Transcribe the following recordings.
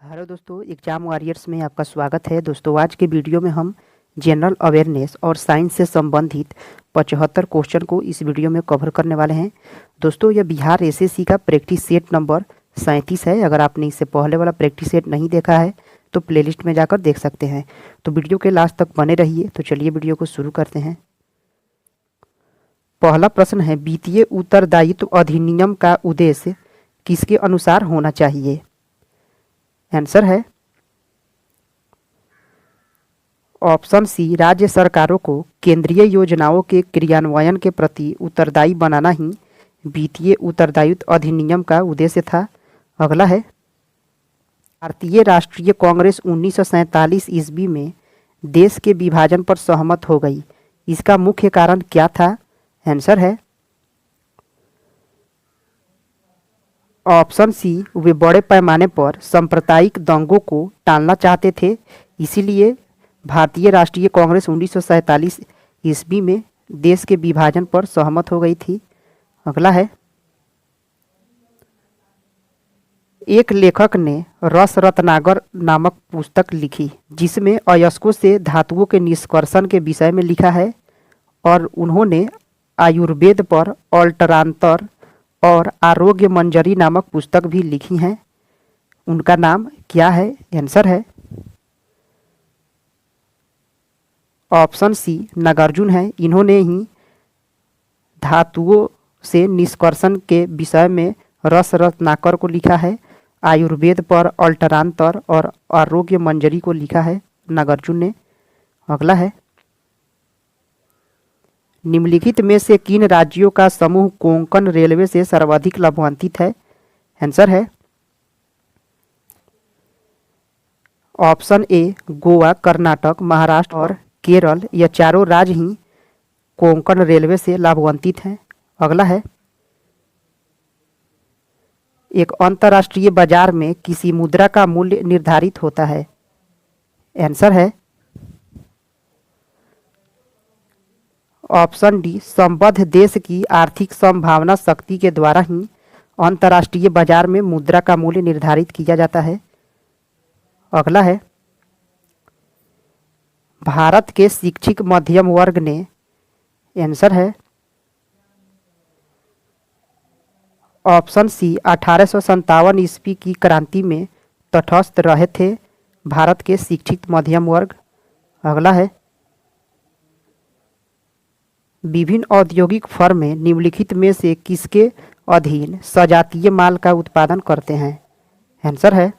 Hello दोस्तों, exam warriors में आपका स्वागत है। दोस्तों, आज के वीडियो में हम जनरल अवेयरनेस और साइंस से संबंधित 75 क्वेश्चन को इस वीडियो में कवर करने वाले हैं। दोस्तों, यह बिहार एसएससी का प्रैक्टिस सेट नंबर 37 है। अगर आपने इससे पहले वाला प्रैक्टिस सेट नहीं देखा है तो प्लेलिस्ट में जाकर देख सकते हैं। तो वीडियो के लास्ट तक बने रहिए। तो चलिए वीडियो को शुरू करते हैं। पहला प्रश्न है, वित्तीय उत्तरदायित्व अधिनियम का उद्देश्य किसके अनुसार होना चाहिए? आंसर है ऑप्शन सी, राज्य सरकारों को केंद्रीय योजनाओं के क्रियान्वयन के प्रति उत्तरदायी बनाना ही वित्तीय उत्तरदायित्व अधिनियम का उद्देश्य था। अगला है, भारतीय राष्ट्रीय कांग्रेस 1947 ईस्वी में देश के विभाजन पर सहमत हो गई। इसका मुख्य कारण क्या था? आंसर है ऑप्शन सी, वे बड़े पैमाने पर सांप्रदायिक दंगों को टालना चाहते थे, इसीलिए भारतीय राष्ट्रीय कांग्रेस 1947 ईस्वी में देश के विभाजन पर सहमत हो गई थी। अगला है, एक लेखक ने रस रत्नाकर नामक पुस्तक लिखी जिसमें अयस्कों से धातुओं के निष्कर्षण के विषय में लिखा है, और उन्होंने आयुर्वेद पर अल्टरांतर और आरोग्य मंजरी नामक पुस्तक भी लिखी हैं। उनका नाम क्या है? आंसर है ऑप्शन सी, नागार्जुन है। इन्होंने ही धातुओं से निष्कर्षण के विषय में रस रत्नाकर को लिखा है, आयुर्वेद पर अल्टरांतर और आरोग्य मंजरी को लिखा है नागार्जुन ने। अगला है, निम्नलिखित में से किन राज्यों का समूह कोंकण रेलवे से सर्वाधिक लाभान्वित है? आंसर है ऑप्शन ए, गोवा, कर्नाटक, महाराष्ट्र और केरल। यह चारों राज्य ही कोंकण रेलवे से लाभान्वित हैं। अगला है, एक अंतर्राष्ट्रीय बाजार में किसी मुद्रा का मूल्य निर्धारित होता है। आंसर है ऑप्शन डी, संबद्ध देश की आर्थिक संभावना शक्ति के द्वारा ही अंतर्राष्ट्रीय बाजार में मुद्रा का मूल्य निर्धारित किया जाता है। अगला है, भारत के शिक्षित मध्यम वर्ग ने, आंसर है ऑप्शन सी, 1857 ईस्वी की क्रांति में तटस्थ रहे थे भारत के शिक्षित मध्यम वर्ग। अगला है, विभिन्न औद्योगिक फर्में निम्नलिखित में से किसके अधीन सजातीय माल का उत्पादन करते हैं? आंसर है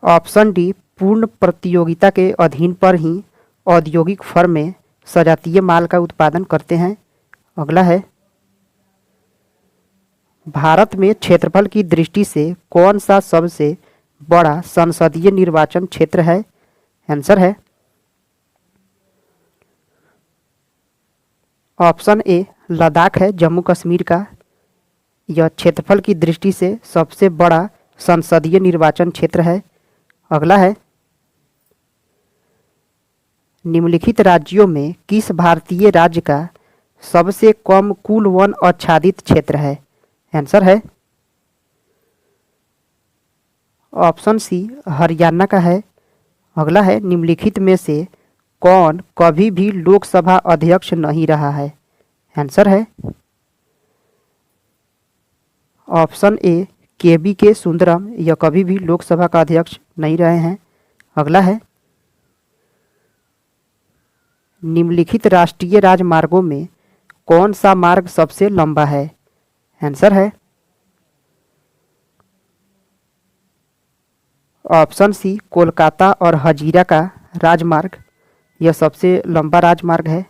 ऑप्शन डी, पूर्ण प्रतियोगिता के अधीन पर ही औद्योगिक फर्में सजातीय माल का उत्पादन करते हैं। अगला है, भारत में क्षेत्रफल की दृष्टि से कौन सा सबसे बड़ा संसदीय निर्वाचन क्षेत्र है? आंसर है ऑप्शन ए, लद्दाख है, जम्मू कश्मीर का। यह क्षेत्रफल की दृष्टि से सबसे बड़ा संसदीय निर्वाचन क्षेत्र है। अगला है, निम्नलिखित राज्यों में किस भारतीय राज्य का सबसे कम कुल वन आच्छादित क्षेत्र है? आंसर है ऑप्शन सी, हरियाणा का है। अगला है, निम्नलिखित में से कौन कभी भी लोकसभा अध्यक्ष नहीं रहा है? आंसर है ऑप्शन ए, केबी के सुंदरम। यह कभी भी लोकसभा का अध्यक्ष नहीं रहे हैं। अगला है, निम्नलिखित राष्ट्रीय राजमार्गों में कौन सा मार्ग सबसे लंबा है? आंसर है ऑप्शन सी, कोलकाता और हजीरा का राजमार्ग। यह सबसे लंबा राजमार्ग है।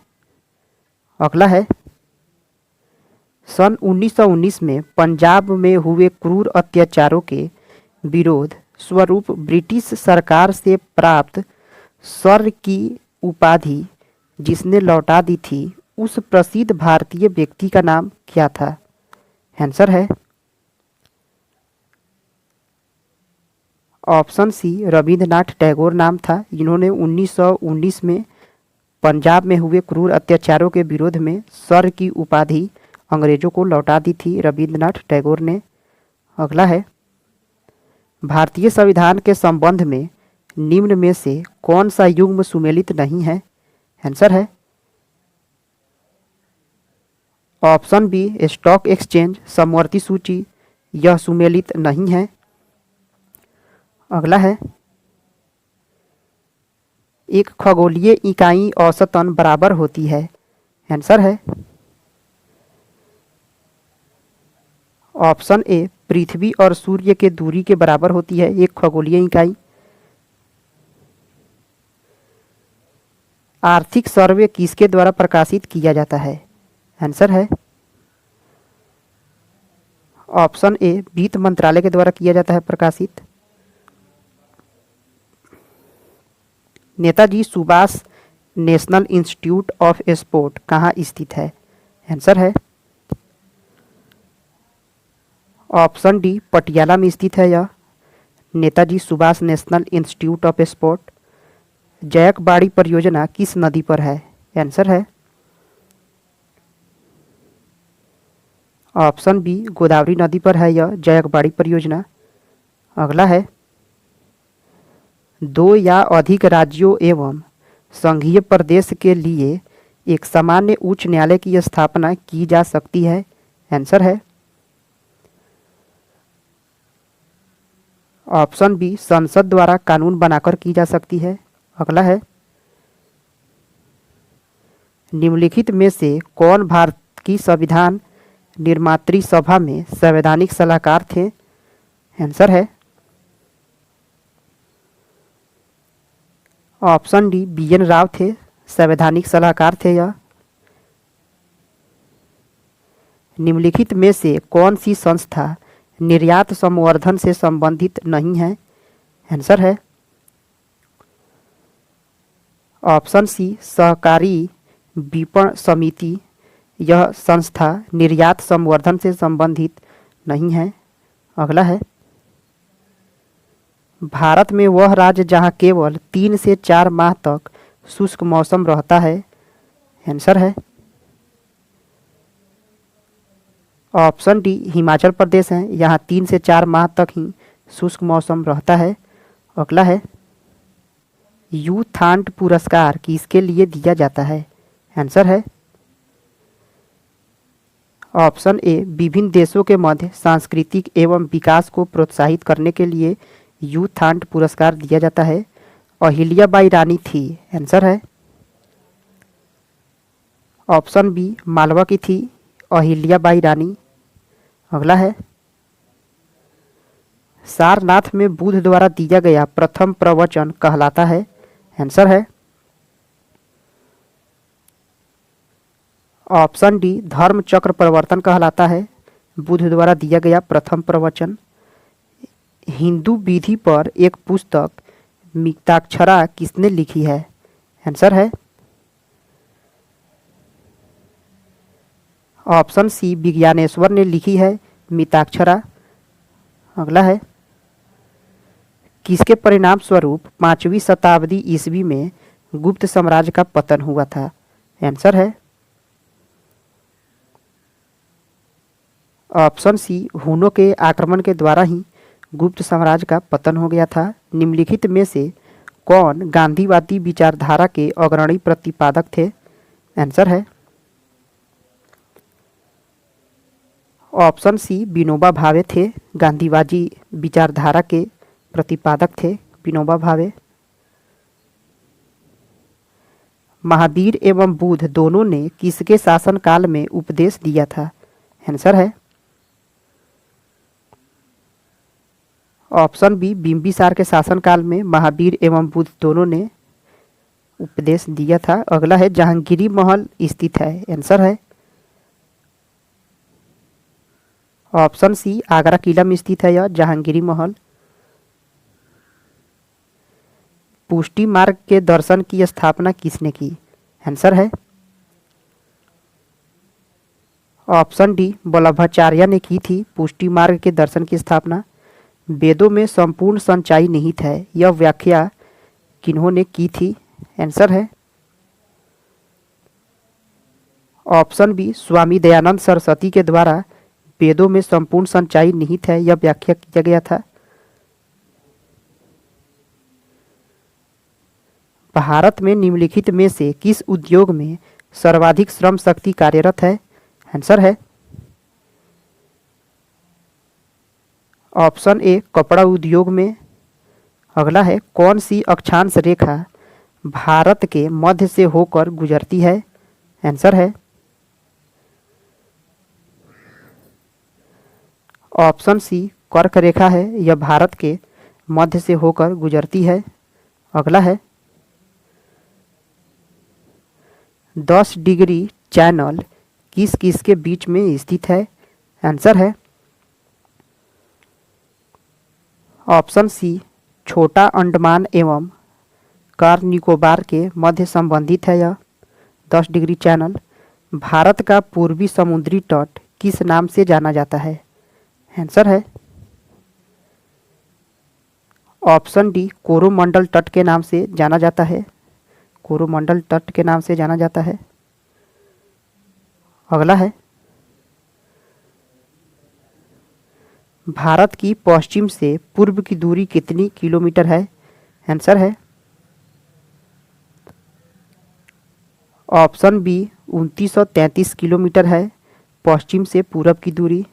अगला है, सन 1919 में पंजाब में हुए क्रूर अत्याचारों के विरोध स्वरूप ब्रिटिश सरकार से प्राप्त सर की उपाधि जिसने लौटा दी थी, उस प्रसिद्ध भारतीय व्यक्ति का नाम क्या था? आंसर है ऑप्शन सी, रविंद्रनाथ टैगोर नाम था। इन्होंने 1919 में पंजाब में हुए क्रूर अत्याचारों के विरोध में सर की उपाधि अंग्रेजों को लौटा दी थी रविंद्रनाथ टैगोर ने। अगला है, भारतीय संविधान के संबंध में निम्न में से कौन सा युग्म सुमेलित नहीं है? आंसर है ऑप्शन बी स्टॉक एक्सचेंज समवर्ती सूची, यह सुमेलित नहीं है। अगला है, एक खगोलीय इकाई औसतन बराबर होती है। आंसर है ऑप्शन ए पृथ्वी और सूर्य के दूरी के बराबर होती है एक खगोलीय इकाई। आर्थिक सर्वे किसके द्वारा प्रकाशित किया जाता है? आंसर है ऑप्शन ए वित्त मंत्रालय के द्वारा किया जाता है प्रकाशित। Netaji Subhash national institute of sport कहाँ स्थित है? आंसर है ऑप्शन डी पटियाला में स्थित है यह Netaji Subhash national institute of sport. Jayakwadi परियोजना किस नदी पर है? आंसर है ऑप्शन बी गोदावरी नदी पर है यह जयकबाड़ी परियोजना। अगला है, दो या अधिक राज्यों एवं संघीय प्रदेश के लिए एक सामान्य उच्च न्यायालय की स्थापना की जा सकती है। आंसर है ऑप्शन बी संसद द्वारा कानून बनाकर की जा सकती है। अगला है, निम्नलिखित में से कौन भारत की संविधान निर्मात्री सभा में संवैधानिक सलाहकार थे? आंसर है ऑप्शन डी बी.एन. राव थे संवैधानिक सलाहकार थे यह। निम्नलिखित में से कौन सी संस्था निर्यात संवर्धन से संबंधित नहीं है? आंसर है ऑप्शन सी सहकारी विपणन समिति, यह संस्था निर्यात संवर्धन से संबंधित नहीं है। अगला है, भारत में वह राज्य जहां केवल 3 से 4 माह तक शुष्क मौसम रहता है। आंसर है ऑप्शन डी हिमाचल प्रदेश है, यहाँ 3 से 4 माह तक ही शुष्क मौसम रहता है। अगला है, यूथांड पुरस्कार किसके लिए दिया जाता है? आंसर है ऑप्शन ए विभिन्न देशों के मध्य सांस्कृतिक एवं विकास को प्रोत्साहित करने के लिए यूथांड पुरस्कार दिया जाता है। अहिल्याबाई रानी थी। आंसर है ऑप्शन बी मालवा की थी अहिल्याबाई रानी। अगला है, सारनाथ में बुद्ध द्वारा दिया गया प्रथम प्रवचन कहलाता है। आंसर है ऑप्शन डी धर्म चक्र प्रवर्तन कहलाता है बुद्ध द्वारा दिया गया प्रथम प्रवचन। हिंदू विधि पर एक पुस्तक मिताक्षरा किसने लिखी है? आंसर है ऑप्शन सी विज्ञानेश्वर ने लिखी है मिताक्षरा। अगला है, किसके परिणाम स्वरूप 5वीं शताब्दी ईस्वी में गुप्त साम्राज्य का पतन हुआ था? आंसर है ऑप्शन सी हुनों के आक्रमण के द्वारा ही गुप्त साम्राज्य का पतन हो गया था। निम्नलिखित में से कौन गांधीवादी विचारधारा के अग्रणी प्रतिपादक थे? आंसर है ऑप्शन सी विनोबा भावे थे गांधीवादी विचारधारा के प्रतिपादक थे विनोबा भावे। महावीर एवं बुद्ध दोनों ने किसके शासनकाल में उपदेश दिया था? आंसर है ऑप्शन बी बिंबिसार के शासनकाल में महावीर एवं बुद्ध दोनों ने उपदेश दिया था। अगला है, जहांगीरी महल स्थित है। आंसर है ऑप्शन सी आगरा किला में स्थित है यह जहांगीरी महल। पुष्टि मार्ग के दर्शन की स्थापना किसने की? आंसर है ऑप्शन डी वल्लभाचार्य ने की थी पुष्टि मार्ग के दर्शन की स्थापना। वेदों में संपूर्ण सच्चाई निहित है, यह व्याख्या किन्होंने की थी? आंसर है ऑप्शन बी स्वामी दयानंद सरस्वती के द्वारा वेदों में संपूर्ण सच्चाई निहित है, यह व्याख्या किया गया था। भारत में निम्नलिखित में से किस उद्योग में सर्वाधिक श्रम शक्ति कार्यरत है? आंसर है ऑप्शन ए कपड़ा उद्योग में। अगला है कौन सी अक्षांश रेखा भारत के मध्य से होकर गुजरती है? आंसर है ऑप्शन सी कर्क रेखा है, यह भारत के मध्य से होकर गुजरती है। अगला है 10 डिग्री चैनल किस किस के बीच में स्थित है? आंसर है ऑप्शन सी छोटा अंडमान एवं कार निकोबार के मध्य संबंधित है। यह 10 डिग्री चैनल भारत का पूर्वी समुद्री तट किस नाम से जाना जाता है? आंसर है ऑप्शन डी कोरोमंडल तट के नाम से जाना जाता है। कोरोमंडल तट के नाम से जाना जाता है। अगला है भारत की पश्चिम से पूर्व की दूरी कितनी किलोमीटर है? आंसर है ऑप्शन बी 2933 किलोमीटर है पश्चिम से पूरब की दूरी।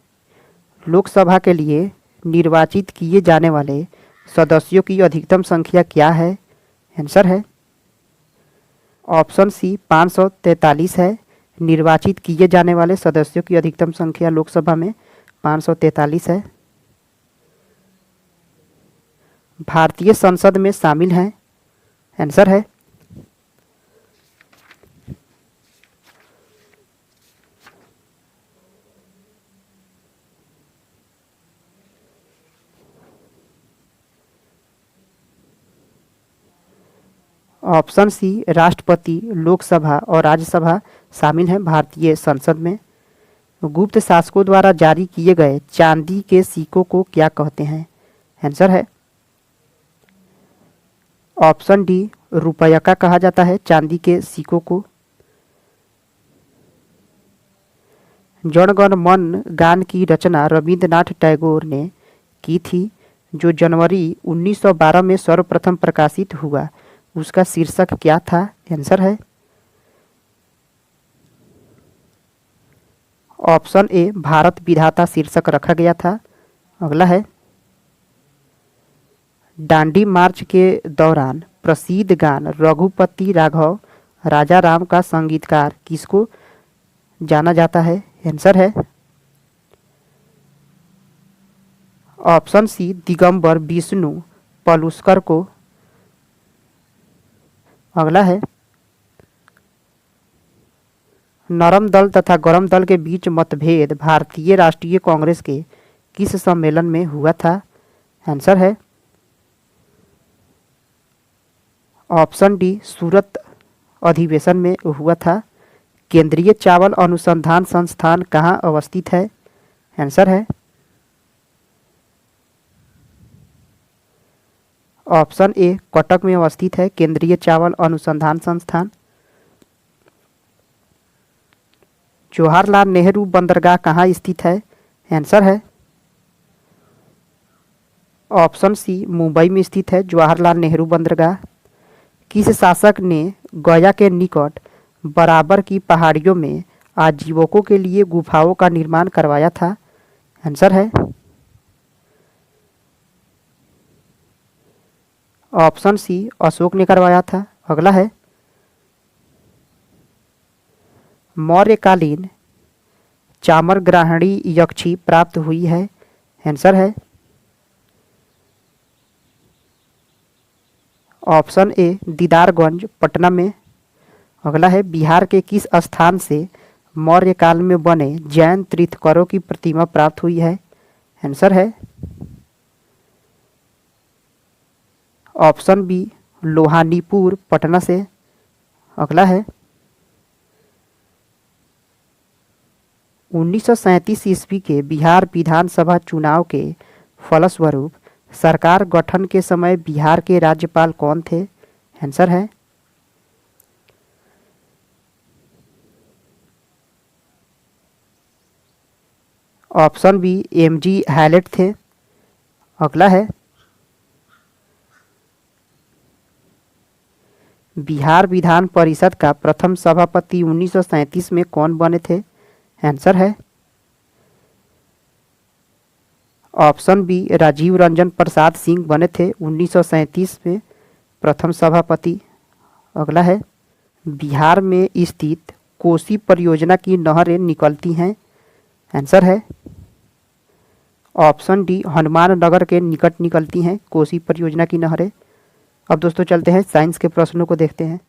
लोकसभा के लिए निर्वाचित किए जाने वाले सदस्यों की अधिकतम संख्या क्या है? आंसर है ऑप्शन सी 543 है। निर्वाचित किए जाने वाले सदस्यों की अधिकतम संख्या लोकसभा में 543 है। भारतीय संसद में शामिल हैं? आंसर है ऑप्शन सी राष्ट्रपति, लोकसभा और राज्यसभा शामिल हैं भारतीय संसद में। गुप्त शासकों द्वारा जारी किए गए चांदी के सिक्कों को क्या कहते हैं? आंसर है ऑप्शन डी रुपया का कहा जाता है चांदी के सिक्कों को। जन गण मन गान की रचना रविंद्रनाथ टैगोर ने की थी, जो जनवरी 1912 में सर्वप्रथम प्रकाशित हुआ, उसका शीर्षक क्या था? आंसर है ऑप्शन ए भारत विधाता शीर्षक रखा गया था। अगला है दांडी मार्च के दौरान प्रसिद्ध गान रघुपति राघव राजा राम का संगीतकार किसको जाना जाता है? आंसर है ऑप्शन सी दिगंबर विष्णु पलुस्कर को। अगला है नरम दल तथा गरम दल के बीच मतभेद भारतीय राष्ट्रीय कांग्रेस के किस सम्मेलन में हुआ था? आंसर है ऑप्शन डी सूरत अधिवेशन में हुआ था। केंद्रीय चावल अनुसंधान संस्थान कहाँ अवस्थित है? आंसर है ऑप्शन ए कटक में अवस्थित है केंद्रीय चावल अनुसंधान संस्थान। जवाहरलाल नेहरू बंदरगाह कहाँ स्थित है? आंसर है ऑप्शन सी मुंबई में स्थित है जवाहरलाल नेहरू बंदरगाह। किस शासक ने गया के निकट बराबर की पहाड़ियों में आजीविकों के लिए गुफाओं का निर्माण करवाया था? आंसर है ऑप्शन सी अशोक ने करवाया था। अगला है मौर्यकालीन चामरग्राहणी यक्षी प्राप्त हुई है? आंसर है ऑप्शन ए दीदारगंज पटना में। अगला है बिहार के किस स्थान से मौर्य काल में बने जैन तीर्थंकरों की प्रतिमा प्राप्त हुई है? आंसर है ऑप्शन बी लोहानीपुर पटना से। अगला है 1937 ईस्वी के बिहार विधानसभा चुनाव के फलस्वरूप सरकार गठन के समय बिहार के राज्यपाल कौन थे? आंसर है ऑप्शन बी एमजी हैलेट थे। अगला है बिहार विधान परिषद का प्रथम सभापति 1937 में कौन बने थे? आंसर है ऑप्शन बी राजीव रंजन प्रसाद सिंह बने थे 1937 में प्रथम सभापति। अगला है बिहार में स्थित कोसी परियोजना की नहरें निकलती हैं। आंसर है ऑप्शन डी हनुमान नगर के निकट निकलती हैं कोसी परियोजना की नहरें। अब दोस्तों चलते हैं साइंस के प्रश्नों को देखते हैं।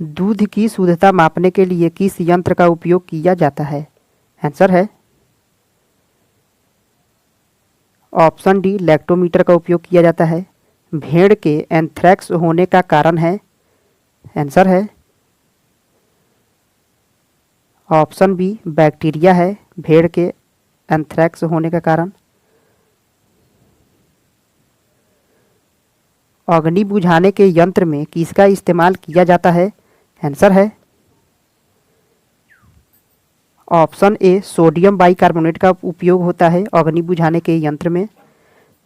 दूध की शुद्धता मापने के लिए किस यंत्र का उपयोग किया जाता है? आंसर है ऑप्शन डी लैक्टोमीटर का उपयोग किया जाता है। भेड़ के एंथ्रेक्स होने का कारण है? आंसर है ऑप्शन बी बैक्टीरिया है भेड़ के एंथ्रेक्स होने का कारण। अग्नि बुझाने के यंत्र में किसका इस्तेमाल किया जाता है? आंसर है ऑप्शन ए सोडियम बाइकार्बोनेट का उपयोग होता है अग्नि बुझाने के यंत्र में।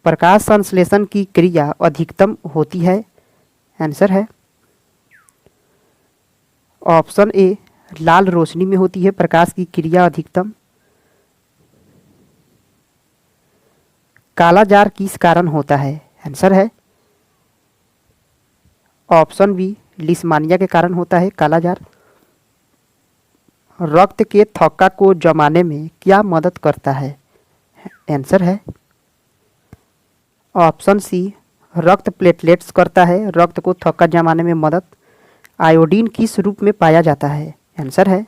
प्रकाश संश्लेषण की क्रिया अधिकतम होती है? आंसर है ऑप्शन ए लाल रोशनी में होती है प्रकाश की क्रिया अधिकतम। काला जार किस कारण होता है? आंसर है ऑप्शन बी लिस्मानिया के कारण होता है काला जार। रक्त के थक्का को जमाने में क्या मदद करता है? आंसर है ऑप्शन सी रक्त प्लेटलेट्स करता है रक्त को थक्का जमाने में मदद। आयोडीन किस रूप में पाया जाता है? आंसर है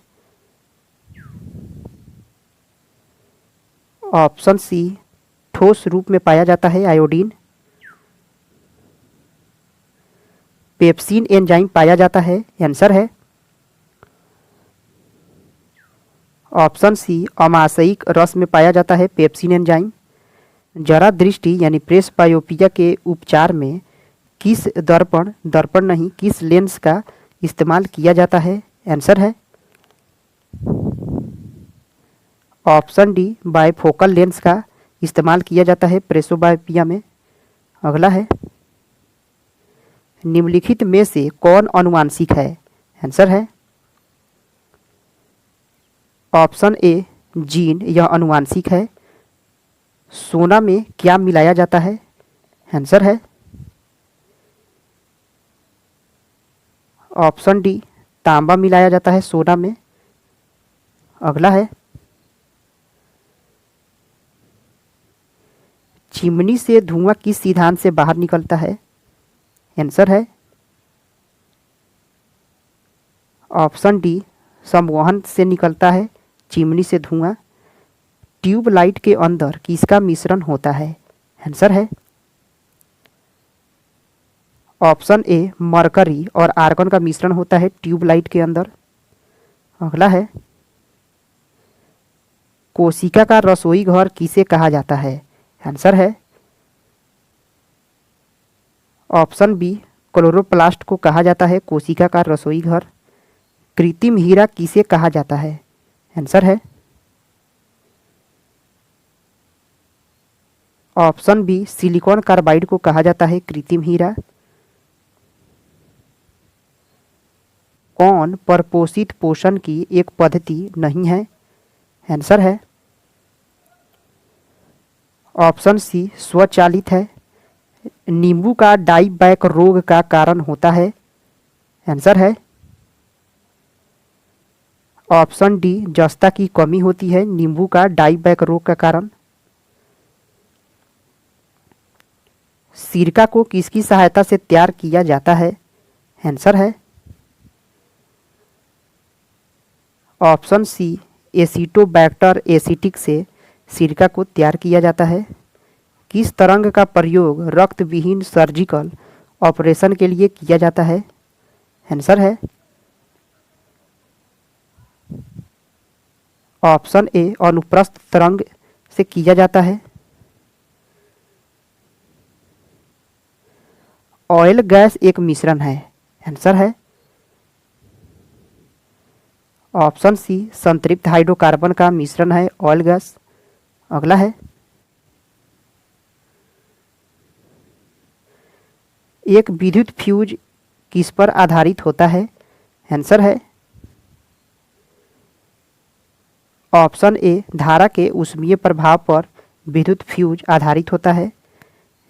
ऑप्शन सी ठोस रूप में पाया जाता है आयोडीन। पेप्सिन एंजाइम पाया जाता है? आंसर है ऑप्शन सी अमाशयिक रस में पाया जाता है पेप्सिन एंजाइम। जरा दृष्टि यानी प्रेसबायोपिया के उपचार में किस दर्पण नहीं किस लेंस का इस्तेमाल किया जाता है? आंसर है ऑप्शन डी बायफोकल लेंस का इस्तेमाल किया जाता है प्रेसोबायोपिया में। अगला है निम्नलिखित में से कौन आनुवांशिक है? आंसर है ऑप्शन ए जीन यह आनुवांशिक है। सोना में क्या मिलाया जाता है? आंसर है ऑप्शन डी तांबा मिलाया जाता है सोना में। अगला है चिमनी से धुआं किस सिद्धांत से बाहर निकलता है? आंसर है ऑप्शन डी संवहन से निकलता है चिमनी से धुआं। ट्यूबलाइट के अंदर किसका मिश्रण होता है? आंसर है ऑप्शन ए मरकरी और आर्गन का मिश्रण होता है ट्यूबलाइट के अंदर। अगला है कोशिका का रसोई घर किसे कहा जाता है? आंसर है ऑप्शन बी क्लोरोप्लास्ट को कहा जाता है कोशिका का रसोई घर। कृत्रिम हीरा किसे कहा जाता है? आंसर है ऑप्शन बी सिलिकॉन कार्बाइड को कहा जाता है कृत्रिम हीरा। कौन परपोषित पोषण की एक पद्धति नहीं है? आंसर है ऑप्शन सी स्वचालित है। नींबू का डाईबैक रोग का कारण होता है? आंसर है ऑप्शन डी जस्ता की कमी होती है नींबू का डाईबैक रोग का कारण। सिरका को किसकी सहायता से तैयार किया जाता है? आंसर है ऑप्शन सी एसिटोबैक्टर एसिटिक से सिरका को तैयार किया जाता है। किस तरंग का प्रयोग रक्त विहीन सर्जिकल ऑपरेशन के लिए किया जाता है? आंसर है ऑप्शन ए अनुप्रस्थ तरंग से किया जाता है। ऑयल गैस एक मिश्रण है? आंसर है ऑप्शन सी संतृप्त हाइड्रोकार्बन का मिश्रण है ऑयल गैस। अगला है एक विद्युत फ्यूज किस पर आधारित होता है? आंसर है ऑप्शन ए धारा के ऊष्मीय प्रभाव पर विद्युत फ्यूज आधारित होता है।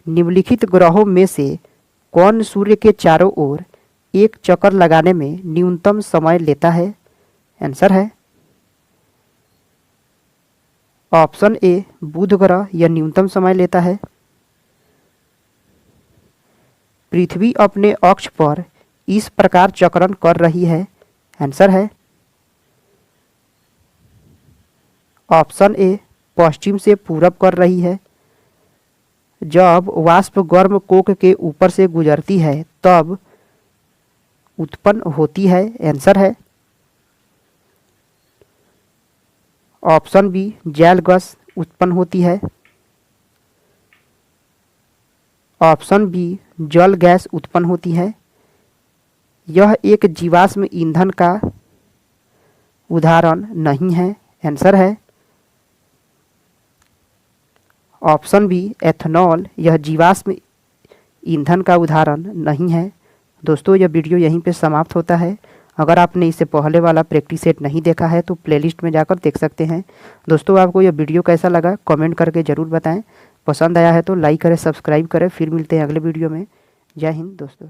निम्नलिखित ग्रहों में से कौन सूर्य के चारों ओर एक चक्कर लगाने में न्यूनतम समय लेता है? आंसर है ऑप्शन ए बुध ग्रह यह न्यूनतम समय लेता है। पृथ्वी अपने अक्ष पर इस प्रकार चक्रण कर रही है। आंसर है ऑप्शन ए पश्चिम से पूरब कर रही है। जब वाष्प गर्म कोक के ऊपर से गुजरती है तब उत्पन्न होती है। आंसर है ऑप्शन बी जैल गैस उत्पन्न होती है। ऑप्शन बी जल गैस उत्पन्न होती है। यह एक जीवाश्म ईंधन का उदाहरण नहीं है। आंसर है ऑप्शन बी एथेनॉल यह जीवाश्म ईंधन का उदाहरण नहीं है। दोस्तों यह वीडियो यहीं पे समाप्त होता है। अगर आपने इससे पहले वाला प्रैक्टिस सेट नहीं देखा है तो प्लेलिस्ट में जाकर देख सकते हैं। दोस्तों आपको यह वीडियो कैसा लगा कमेंट करके ज़रूर बताएं। पसंद आया है तो लाइक करें, सब्सक्राइब करें। फिर मिलते हैं अगले वीडियो में। जय हिंद दोस्तों।